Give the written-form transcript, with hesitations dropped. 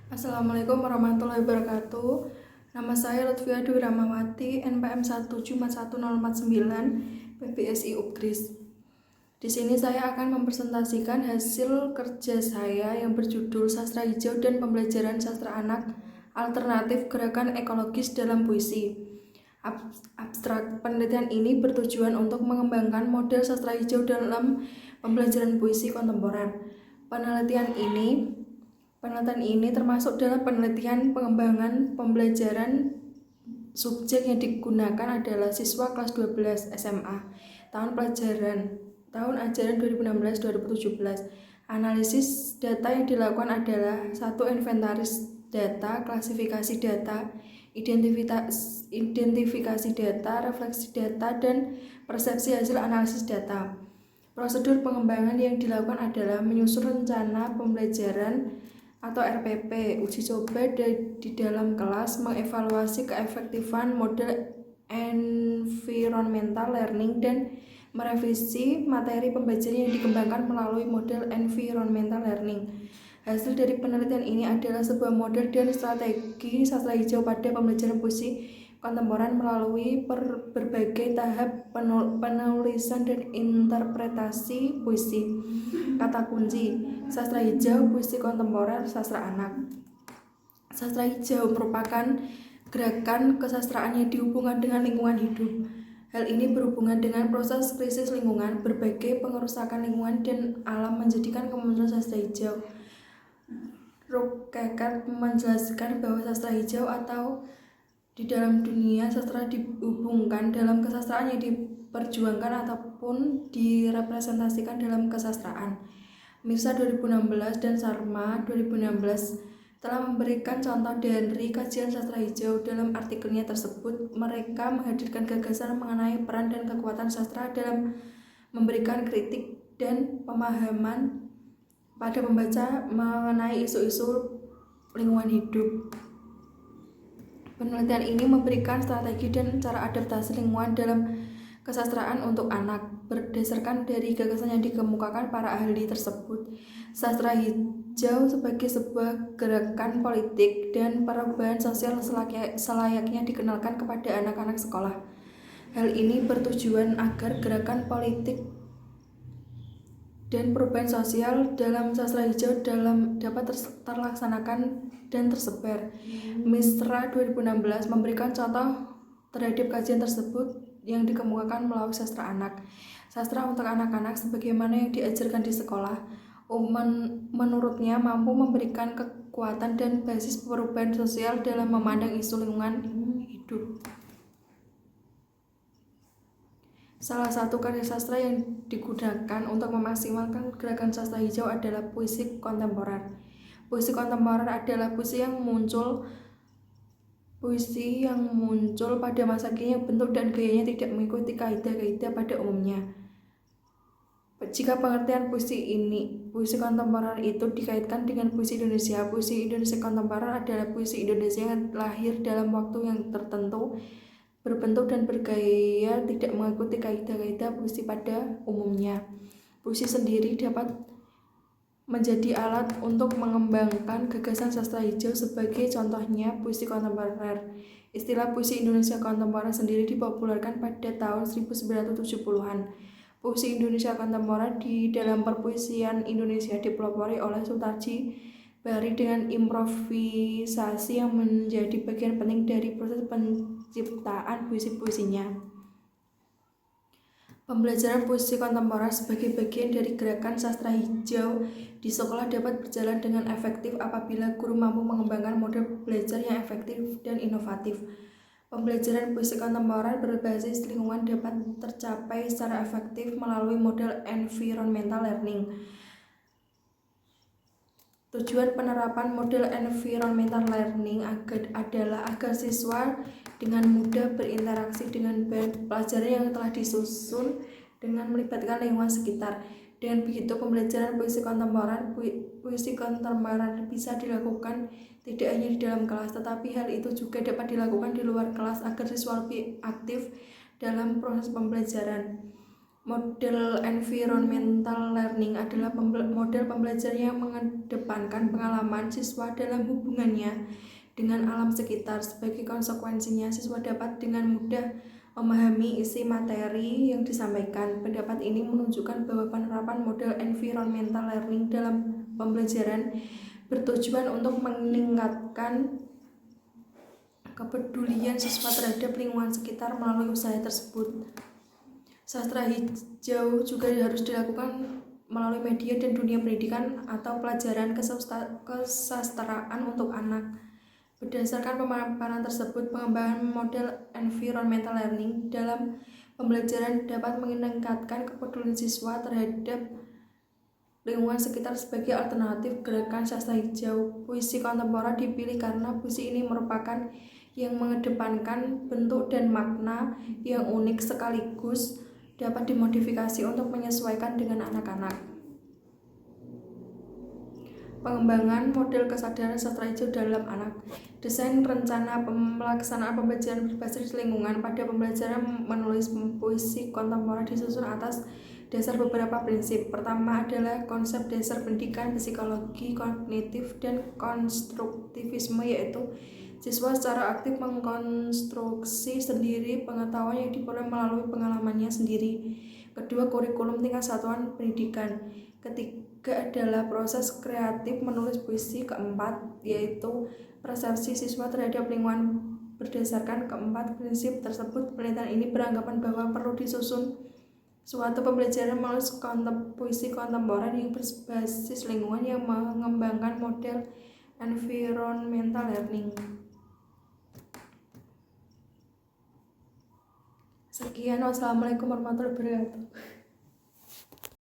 Assalamualaikum warahmatullahi wabarakatuh. Nama saya Lutfia Dwi Ramawati, NPM 1711049, PBSI Upgris. Di sini saya akan mempresentasikan hasil kerja saya yang berjudul Sastra Hijau dan Pembelajaran Sastra Anak Alternatif Gerakan Ekologis dalam Puisi. Abstrak penelitian ini bertujuan untuk mengembangkan model sastra hijau dalam pembelajaran puisi kontemporer. Penelitian ini termasuk dalam penelitian pengembangan pembelajaran. Subjek yang digunakan adalah siswa kelas 12 SMA, tahun ajaran 2016-2017. Analisis data yang dilakukan adalah 1. Inventaris data, klasifikasi data, identifikasi data, refleksi data, dan persepsi hasil analisis data. Prosedur pengembangan yang dilakukan adalah menyusun rencana pembelajaran atau RPP, uji coba di dalam kelas, mengevaluasi keefektifan model environmental learning, dan merevisi materi pembelajaran yang dikembangkan melalui model environmental learning. Hasil dari penelitian ini adalah sebuah model dan strategi sastra hijau pada pembelajaran puisi kontemporer melalui berbagai tahap penulisan dan interpretasi puisi. Kata kunci: sastra hijau, puisi kontemporer, sastra anak. Sastra hijau merupakan gerakan kesastraan yang dihubungkan dengan lingkungan hidup. Hal ini berhubungan dengan proses krisis lingkungan, berbagai pengerusakan lingkungan dan alam menjadikan kemunculan sastra hijau. Rukekat menjelaskan bahwa sastra hijau atau di dalam dunia sastra dihubungkan dalam kesastraan yang diperjuangkan ataupun direpresentasikan dalam kesastraan. Mirsa 2016 dan Sarma 2016 telah memberikan contoh dari kajian sastra hijau. Dalam artikelnya tersebut, mereka menghadirkan gagasan mengenai peran dan kekuatan sastra dalam memberikan kritik dan pemahaman pada pembaca mengenai isu-isu lingkungan hidup. Penelitian ini memberikan strategi dan cara adaptasi lingkungan dalam kesastraan untuk anak. Berdasarkan dari gagasan yang dikemukakan para ahli tersebut, sastra hijau sebagai sebuah gerakan politik dan perubahan sosial selayaknya dikenalkan kepada anak-anak sekolah. Hal ini bertujuan agar gerakan politik dan perubahan sosial dalam sastra hijau dapat terlaksanakan dan tersebar. Misra 2016 memberikan contoh terhadap kajian tersebut yang dikemukakan melalui sastra anak. Sastra untuk anak-anak sebagaimana yang diajarkan di sekolah, menurutnya mampu memberikan kekuatan dan basis perubahan sosial dalam memandang isu lingkungan hidup. Salah satu karya sastra yang digunakan untuk memaksimalkan gerakan sastra hijau adalah puisi kontemporer. Puisi kontemporer adalah puisi yang muncul pada masa kini yang bentuk dan gayanya tidak mengikuti kaidah-kaidah pada umumnya. Jika pengertian puisi kontemporer itu dikaitkan dengan puisi Indonesia kontemporer adalah puisi Indonesia yang lahir dalam waktu yang tertentu, berbentuk dan bergaya tidak mengikuti kaidah-kaidah puisi pada umumnya. Puisi sendiri dapat menjadi alat untuk mengembangkan gagasan sastra hijau. Sebagai contohnya puisi kontemporer. Istilah puisi Indonesia kontemporer sendiri dipopulerkan pada tahun 1970-an. Puisi Indonesia kontemporer di dalam perpuisian Indonesia dipelopori oleh Sutarji Bari dengan improvisasi yang menjadi bagian penting dari proses penciptaan puisi-puisinya. Pembelajaran puisi kontemporer sebagai bagian dari gerakan sastra hijau di sekolah dapat berjalan dengan efektif apabila guru mampu mengembangkan model belajar yang efektif dan inovatif. Pembelajaran puisi kontemporer berbasis lingkungan dapat tercapai secara efektif melalui model environmental learning. Tujuan penerapan model environmental learning adalah agar siswa dengan mudah berinteraksi dengan bahan pelajaran yang telah disusun dengan melibatkan lingkungan sekitar. Dengan begitu, pembelajaran puisi kontemporer bisa dilakukan tidak hanya di dalam kelas, tetapi hal itu juga dapat dilakukan di luar kelas agar siswa lebih aktif dalam proses pembelajaran. Model environmental learning adalah model pembelajaran yang mengedepankan pengalaman siswa dalam hubungannya dengan alam sekitar. Sebagai konsekuensinya, siswa dapat dengan mudah memahami isi materi yang disampaikan. Pendapat ini menunjukkan bahwa penerapan model environmental learning dalam pembelajaran bertujuan untuk meningkatkan kepedulian siswa terhadap lingkungan sekitar melalui usaha tersebut. Sastra hijau juga harus dilakukan melalui media dan dunia pendidikan atau pelajaran kesastraan untuk anak. Berdasarkan pemaparan tersebut, pengembangan model environmental learning dalam pembelajaran dapat meningkatkan kepedulian siswa terhadap lingkungan sekitar sebagai alternatif gerakan sastra hijau. Puisi kontemporer dipilih karena puisi ini merupakan yang mengedepankan bentuk dan makna yang unik sekaligus dapat dimodifikasi untuk menyesuaikan dengan anak-anak. Pengembangan model kesadaran sastra hijau dalam anak. Desain rencana pelaksanaan pembelajaran berbasis lingkungan pada pembelajaran menulis puisi kontemporer disusun atas dasar beberapa prinsip. Pertama adalah konsep dasar pendidikan psikologi kognitif dan konstruktivisme, yaitu siswa secara aktif mengkonstruksi sendiri pengetahuan yang diperoleh melalui pengalamannya sendiri. Kedua, kurikulum tingkat satuan pendidikan. Ketiga adalah proses kreatif menulis puisi. Keempat, yaitu persepsi siswa terhadap lingkungan. Berdasarkan keempat prinsip tersebut, penelitian ini beranggapan bahwa perlu disusun suatu pembelajaran menulis puisi kontemporer yang berbasis lingkungan yang mengembangkan model environmental learning. Sekian, wassalamualaikum warahmatullahi wabarakatuh.